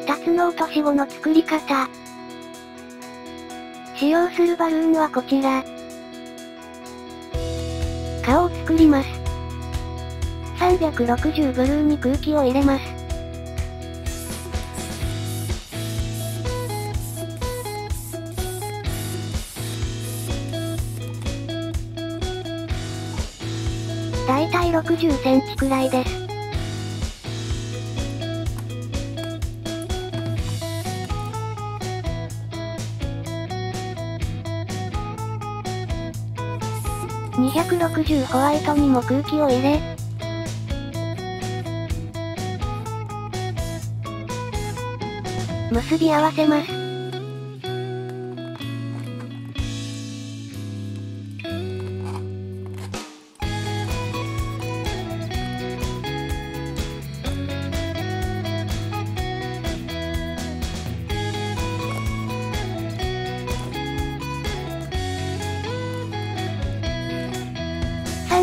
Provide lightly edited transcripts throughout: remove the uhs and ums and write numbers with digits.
2つの落とし子の作り方。使用するバルーンはこちら。顔を作ります。360ブルーに空気を入れます。だいたい60センチくらいです。260ホワイトにも空気を入れ、結び合わせます。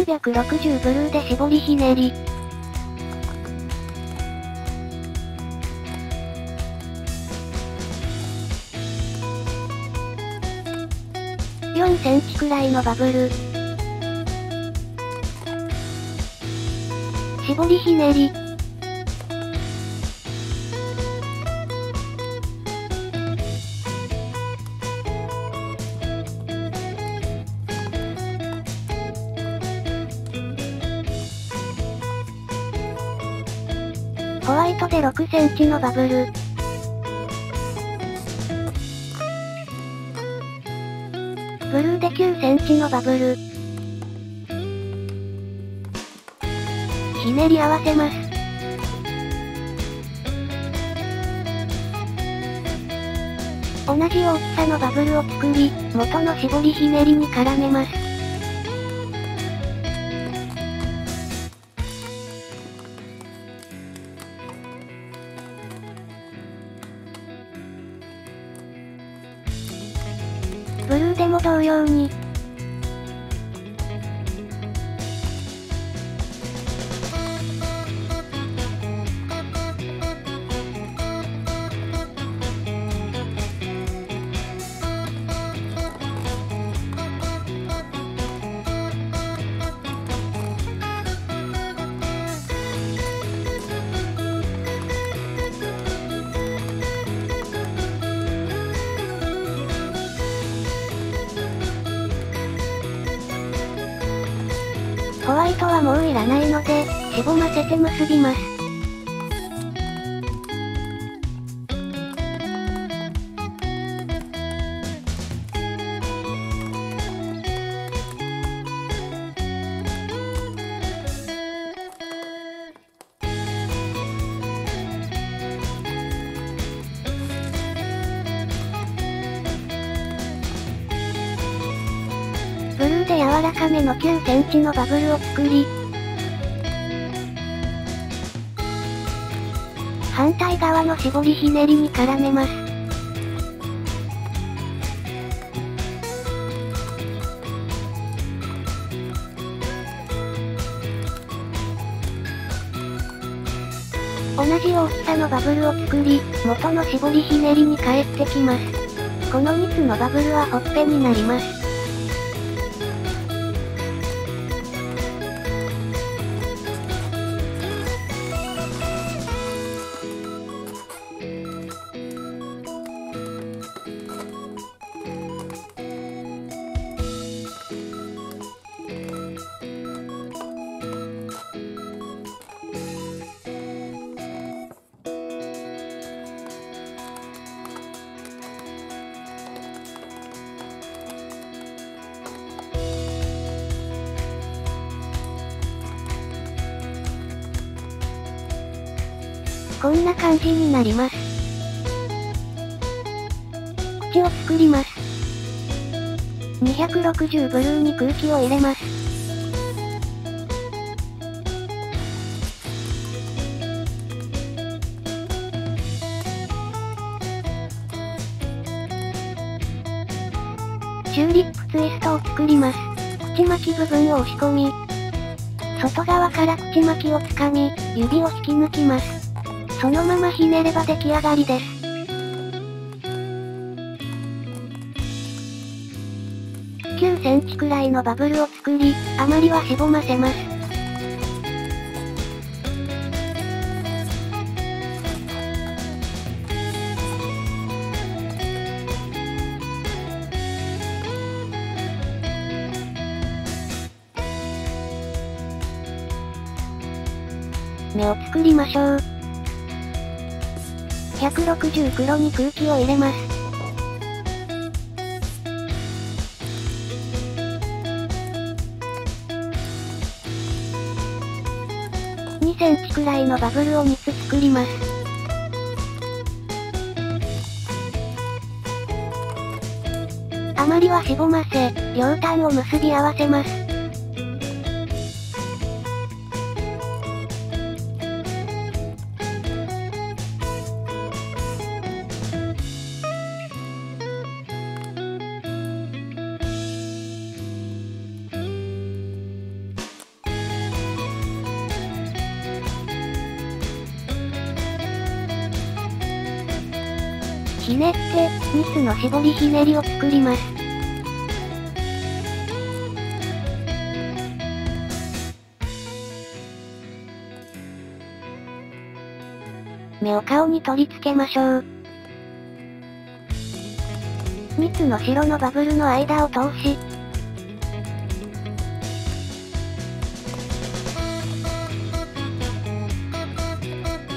360ブルーで絞りひねり。4センチくらいのバブル。絞りひねり。ホワイトで6センチのバブル。ブルーで9センチのバブル。ひねり合わせます。同じ大きさのバブルを作り、元の絞りひねりに絡めます。ブルーでも同様に。ホワイトはもういらないので、しぼませて結びます。ブルーで柔らかめの9センチのバブルを作り、反対側の絞りひねりに絡めます。同じ大きさのバブルを作り、元の絞りひねりに返ってきます。この2つのバブルはほっぺになります。こんな感じになります。口を作ります。260ブルーに空気を入れます。チューリップツイストを作ります。口巻き部分を押し込み、外側から口巻きをつかみ、指を引き抜きます。そのままひねれば出来上がりです。9センチくらいのバブルを作り、余りはしぼませます。目を作りましょう。160黒に空気を入れます。2センチくらいのバブルを3つ作ります。余りはしぼませ、両端を結び合わせます。ひねって、ニスの絞りひねりを作ります。目を顔に取り付けましょう。蜜の白のバブルの間を通し、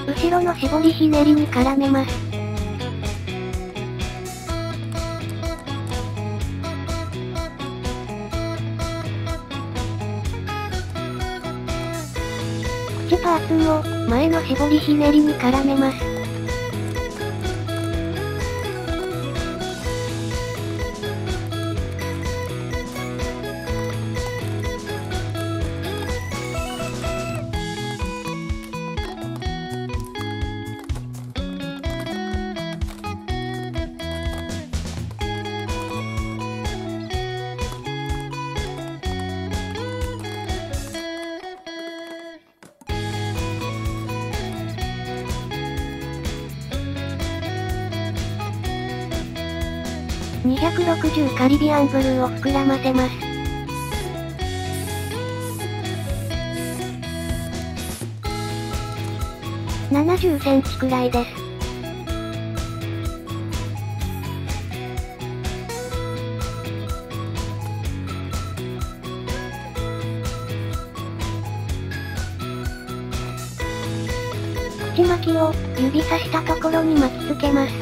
後ろの絞りひねりに絡めます。口パーツを前の絞りひねりに絡めます。260カリビアンブルーを膨らませます。70センチくらいです。口巻きを指さしたところに巻きつけます。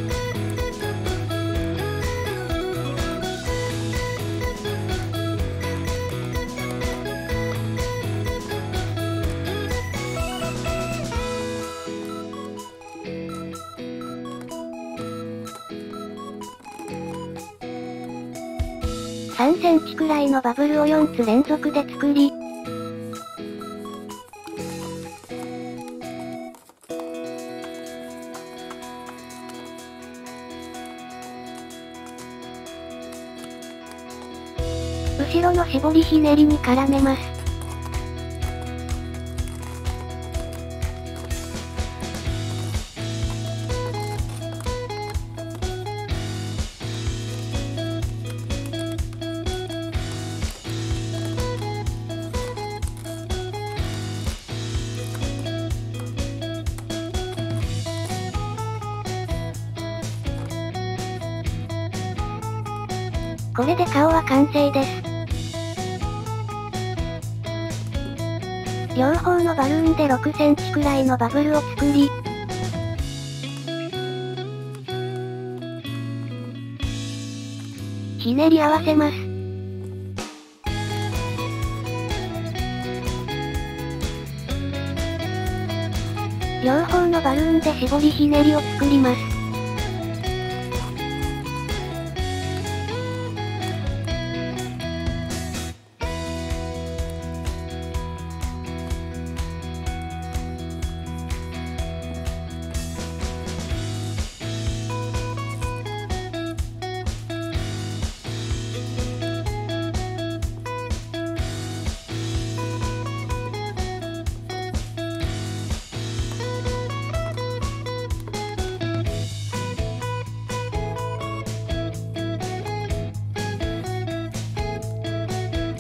3センチくらいのバブルを4つ連続で作り、後ろの絞りひねりに絡めます。これで顔は完成です。両方のバルーンで6センチくらいのバブルを作り、ひねり合わせます。両方のバルーンで絞りひねりを作ります。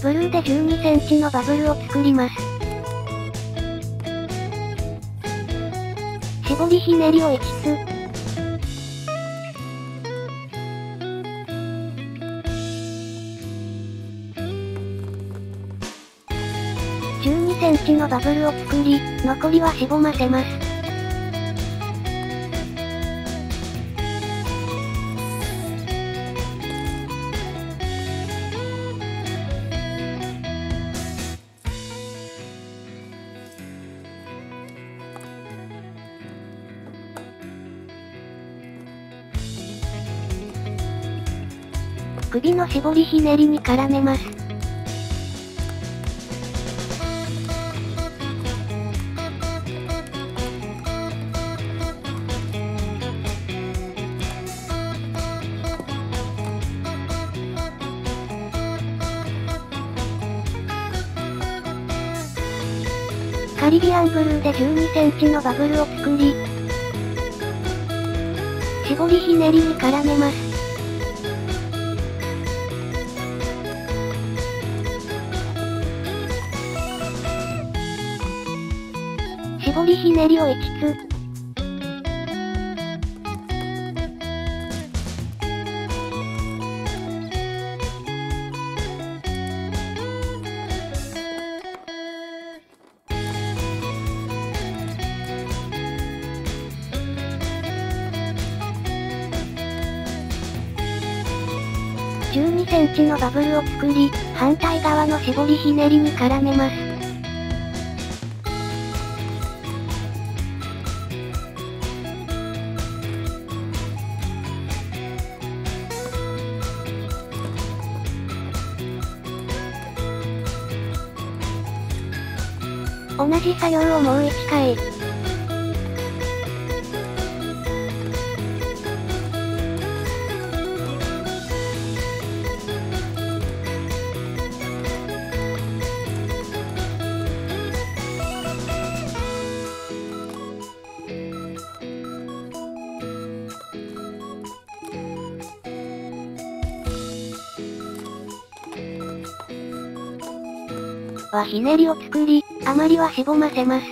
ブルーで12センチのバブルを作ります。絞りひねりを5つ。12センチのバブルを作り、残りはしぼませます。首の絞りひねりに絡めます。カリビアンブルーで12センチのバブルを作り、絞りひねりに絡めます。絞りひねりを5つ。12センチのバブルを作り、反対側の絞りひねりに絡めます。同じ作業をもう1回。はひねりを作り、余りはしぼませます。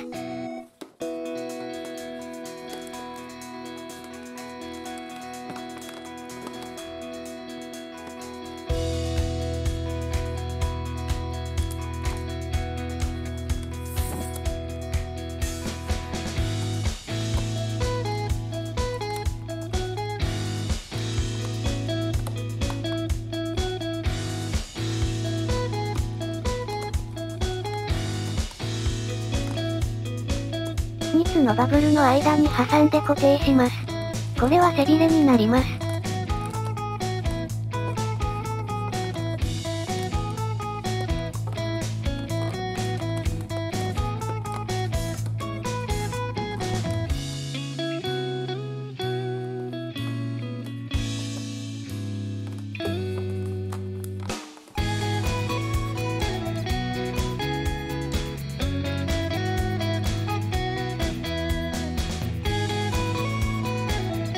2つのバブルの間に挟んで固定します。これは背びれになります。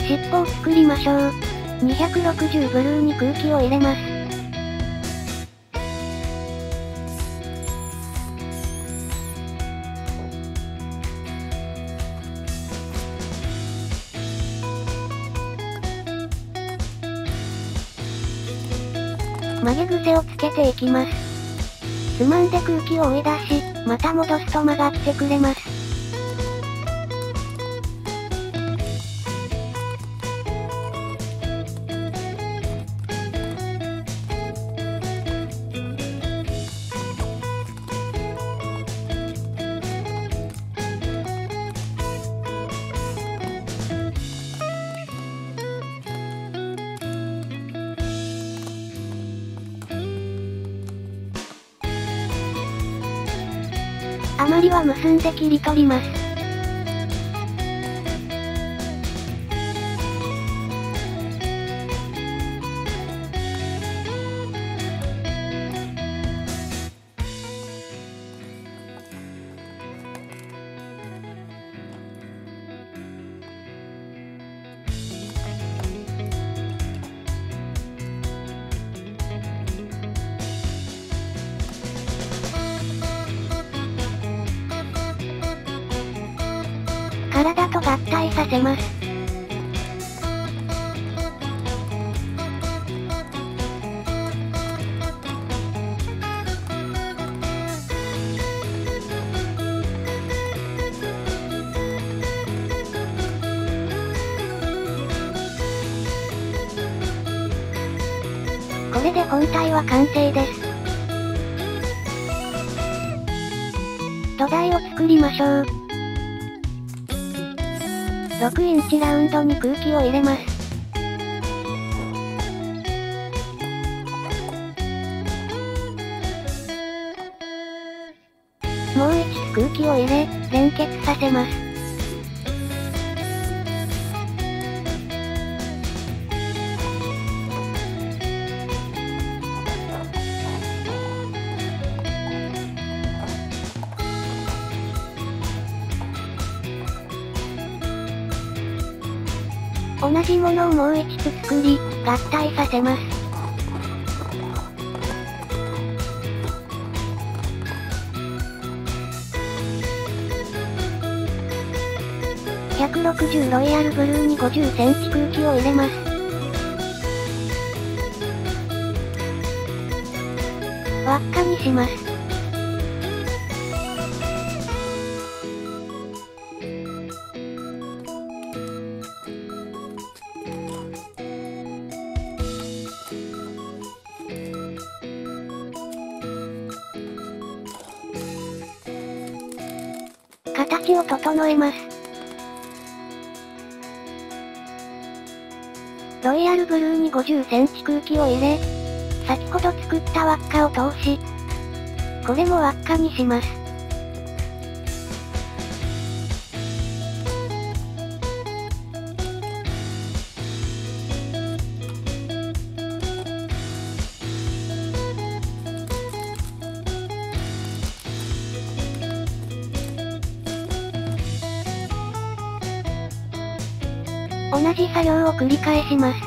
尻尾を作りましょう。260ブルーに空気を入れます。曲げ癖をつけていきます。つまんで空気を追い出し、また戻すと曲がってくれます。余りは結んで切り取ります。体と合体させます。これで本体は完成です。土台を作りましょう。6インチラウンドに空気を入れます。もう一つ空気を入れ、連結させます。同じものをもう一つ作り、合体させます。160ロイヤルブルーに50センチ空気を入れます。輪っかにします。形を整えます。ロイヤルブルーに50センチ空気を入れ、先ほど作った輪っかを通し、これも輪っかにします。同じ作業を繰り返します。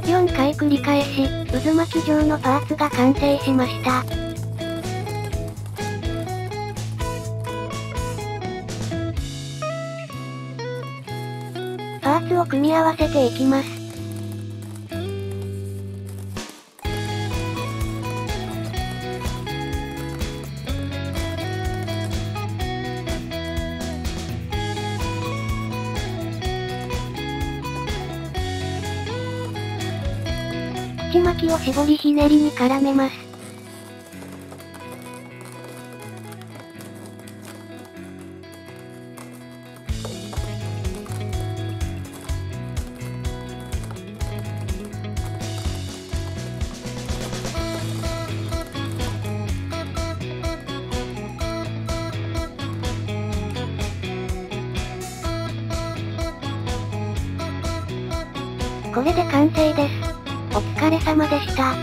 4回繰り返し、渦巻き状のパーツが完成しました。パーツを組み合わせていきます。内巻きを絞りひねりに絡めます。これで完成です。お疲れ様でした。